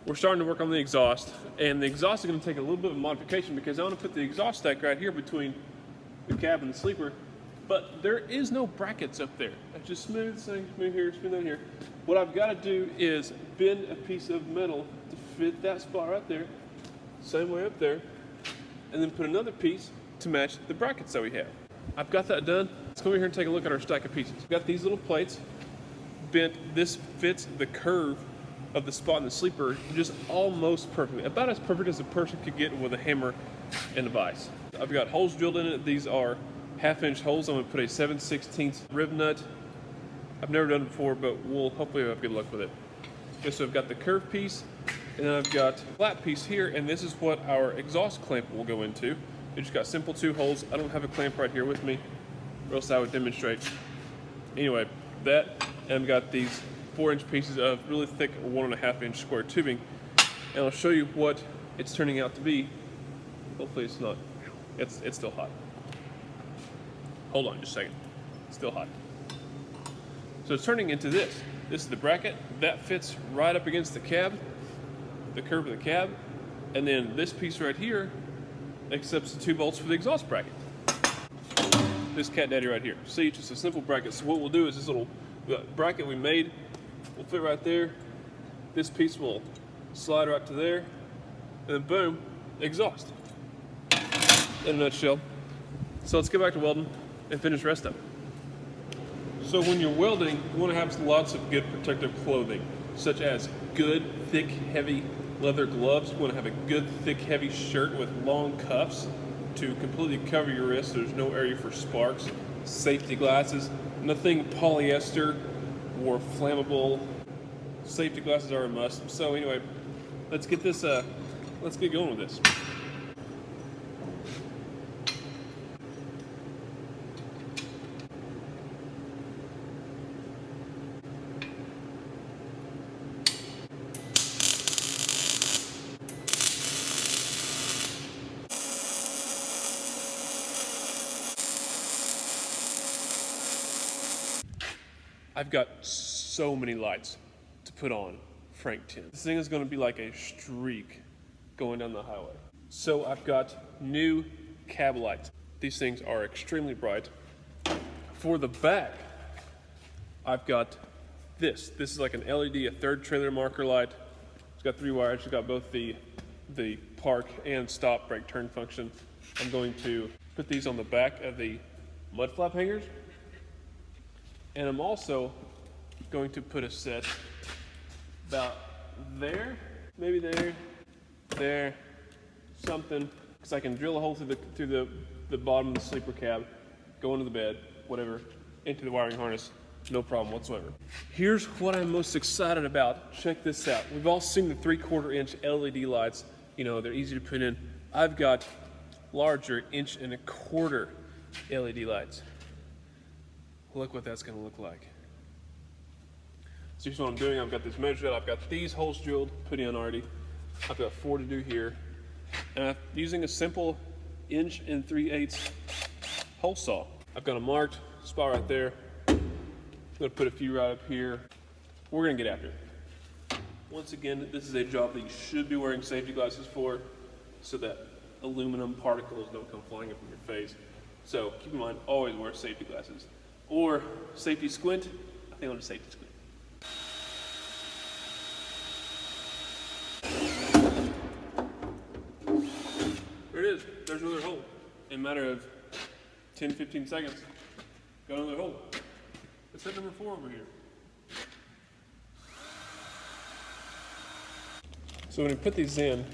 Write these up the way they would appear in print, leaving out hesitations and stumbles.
we're starting to work on the exhaust, and the exhaust is going to take a little bit of modification because I want to put the exhaust stack right here between the cab and the sleeper, but there is no brackets up there. I just smooth things, smooth here, smooth down here. What I've got to do is bend a piece of metal to fit that spot right there, same way up there, and then put another piece to match the brackets that we have. I've got that done. Let's come over here and take a look at our stack of pieces. We've got these little plates bent. This fits the curve of the spot in the sleeper just almost perfectly. About as perfect as a person could get with a hammer and a vise. I've got holes drilled in it. These are 1/2-inch holes. I'm gonna put a 7/16 rib nut. I've never done it before, but hopefully have good luck with it. Okay, so I've got the curved piece, and then I've got a flat piece here, and this is what our exhaust clamp will go into. It just got simple 2 holes. I don't have a clamp right here with me, or else I would demonstrate. Anyway, that, and I've got these 4-inch pieces of really thick 1.5-inch square tubing, and I'll show you what it's turning out to be. Hopefully it's not. It's still hot. Hold on just a second. It's still hot. So it's turning into this. This is the bracket. That fits right up against the cab, the curve of the cab, and then this piece right here accepts the 2 bolts for the exhaust bracket. This cat daddy right here. See, it's just a simple bracket. So what we'll do is this little bracket we made will fit right there. This piece will slide right to there, and then boom, exhaust. In a nutshell. So let's get back to welding and finish the rest up. So when you're welding, you want to have lots of good protective clothing, such as good, thick, heavy leather gloves. You want to have a good, thick, heavy shirt with long cuffs to completely cover your wrist so there's no area for sparks. Safety glasses, nothing polyester or flammable. Safety glasses are a must. So anyway, let's get going with this. I've got so many lights to put on Frank 10. This thing is going to be like a streak going down the highway. So I've got new cab lights. These things are extremely bright. For the back, I've got this. This is like an LED, a 3rd trailer marker light. It's got 3 wires. It's got both the park and stop brake turn function. I'm going to put these on the back of the mud flap hangers. And I'm also going to put a set about there, maybe there, something, because I can drill a hole through the bottom of the sleeper cab, go into the bed, whatever, into the wiring harness, no problem whatsoever. Here's what I'm most excited about. Check this out. We've all seen the 3/4-inch LED lights. You know, they're easy to put in. I've got larger 1.25-inch LED lights. Look what that's going to look like. So here's what I'm doing. I've got this measured out. I've got these holes drilled, put in already. I've got 4 to do here. And I'm using a simple 1 3/8 hole saw. I've got a marked spot right there. I'm going to put a few right up here. We're going to get after it. Once again, this is a job that you should be wearing safety glasses for so that aluminum particles don't come flying up in your face. So keep in mind, always wear safety glasses. Or safety squint. I think I'll just safety squint. There it is. There's another hole. In a matter of 10-15 seconds, got another hole. Let's hit number 4 over here. So when we put these in,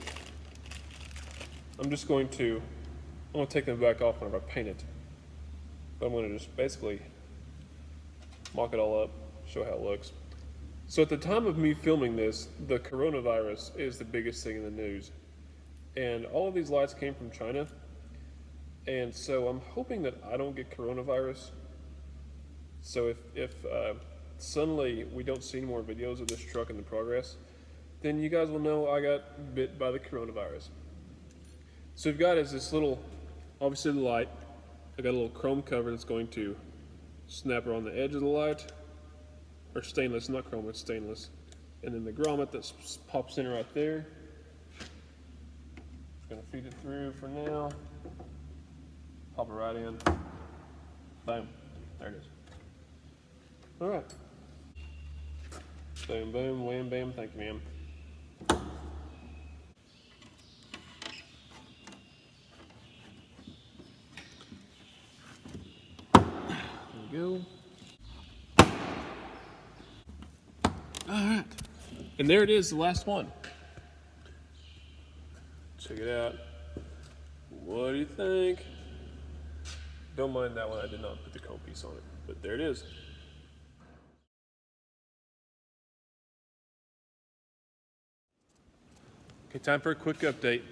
I'm going to take them back off whenever I paint it. But I'm going to just basically mock it all up, show how it looks. So at the time of me filming this, the coronavirus is the biggest thing in the news. And all of these lights came from China. And so I'm hoping that I don't get coronavirus. So if suddenly we don't see any more videos of this truck in the progress, then you guys will know I got bit by the coronavirus. So we've got is this little, obviously the light. I got a little chrome cover that's going to snap around the edge of the light, or stainless, not chrome, it's stainless. And then the grommet that pops in right there. Just gonna feed it through for now. Pop it right in. Boom. There it is. All right. Boom, boom, wham, bam. Thank you, ma'am. There we go. All right. And there it is, the last one. Check it out. What do you think? Don't mind that one, I did not put the comb piece on it, but there it is. Okay, time for a quick update.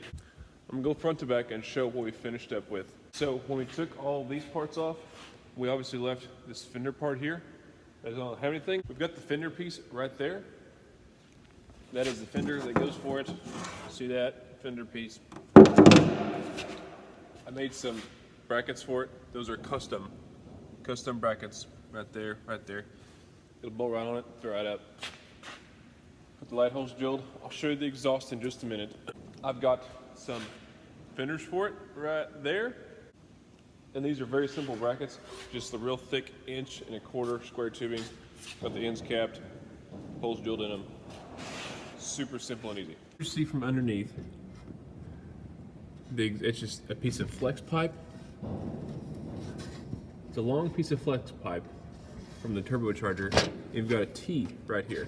I'm gonna go front to back and show what we finished up with. So when we took all these parts off, we obviously left this fender part here. That doesn't have anything. We've got the fender piece right there. That is the fender that goes for it. See that? Fender piece. I made some brackets for it. Those are custom brackets right there, right there. It'll bolt right on it, throw it up. Put the light holes drilled. I'll show you the exhaust in just a minute. I've got some fenders for it right there. And these are very simple brackets, just the real thick 1.25" square tubing. Got the ends capped, holes drilled in them. Super simple and easy. You see from underneath, it's just a piece of flex pipe. It's a long piece of flex pipe from the turbocharger. And you've got a T right here.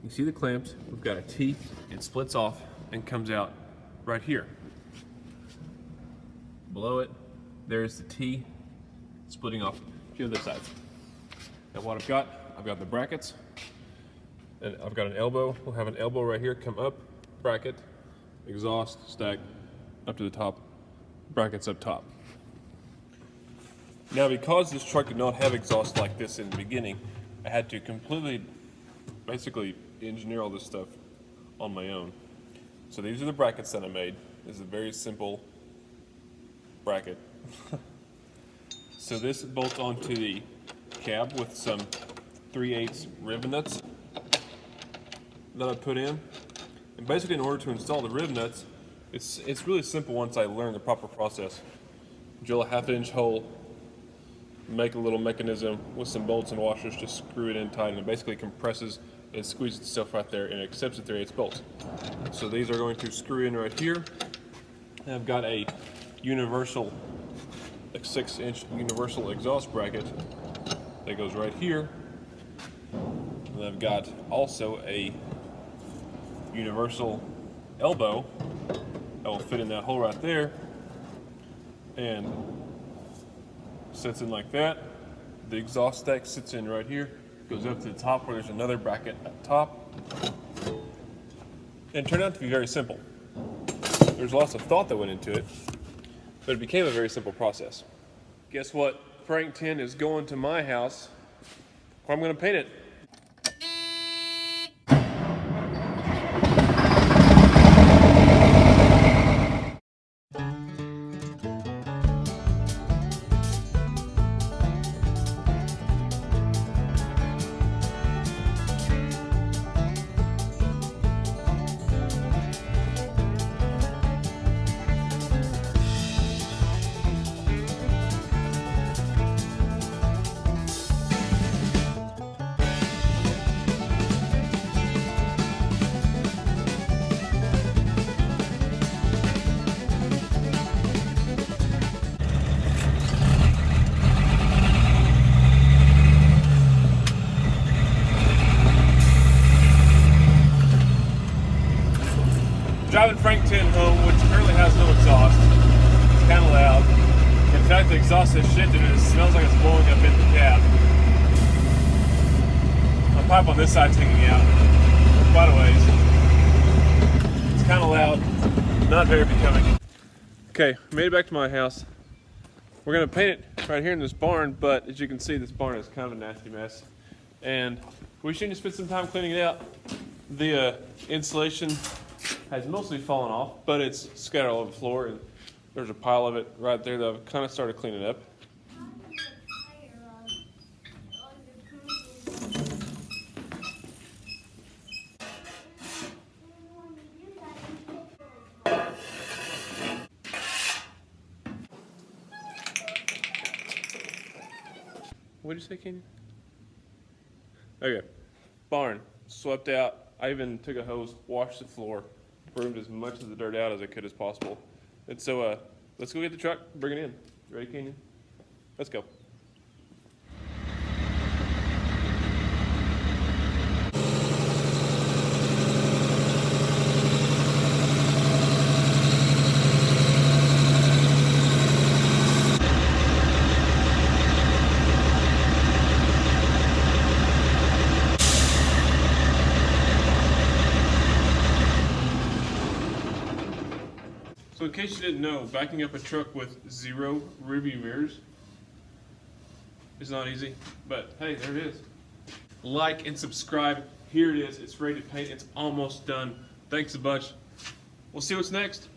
You see the clamps, we've got a T. It splits off and comes out right here. Below it, there's the T splitting off to the other side. Now what I've got the brackets, and I've got an elbow. We'll have an elbow right here, come up, bracket, exhaust, stack, up to the top, brackets up top. Now because this truck did not have exhaust like this in the beginning, I had to completely, basically engineer all this stuff on my own. So these are the brackets that I made. This is a very simple bracket. So this bolts onto the cab with some 3/8 rivet nuts that I put in. And basically in order to install the rivet nuts, it's really simple once I learn the proper process. Drill a 1/2" hole, make a little mechanism with some bolts and washers, just screw it in tight, and it basically compresses and squeezes the stuff right there and it accepts the 3/8 bolts. So these are going to screw in right here. And I've got a universal, like 6" universal exhaust bracket that goes right here. And I've got also a universal elbow that will fit in that hole right there and sits in like that. The exhaust stack sits in right here, goes up to the top where there's another bracket at the top. And it turned out to be very simple. There's lots of thought that went into it, but it became a very simple process. Guess what? Frank 10 is going to my house where I'm going to paint it. Driving Frank 10 home, which currently has no exhaust. It's kind of loud. In fact, the exhaust is shifted and it smells like it's blowing up in the cab. My pipe on this side's hanging out quite a ways. It's kind of loud, not very becoming. Okay, made it back to my house. We're gonna paint it right here in this barn, but as you can see, this barn is kind of a nasty mess. And we should just spend some time cleaning it out. The insulation has mostly fallen off, but it's scattered all over the floor, and there's a pile of it right there that I've kind of started cleaning up. What'd you say, Kenyon? Okay. Barn, swept out. I even took a hose, washed the floor, broomed as much of the dirt out as I could as possible. And so, let's go get the truck, bring it in. You ready, Kenyon? Let's go. So in case you didn't know, backing up a truck with 0 rearview mirrors is not easy, but hey, there it is. Like and subscribe. Here it is. It's ready to paint. It's almost done. Thanks a bunch. We'll see what's next.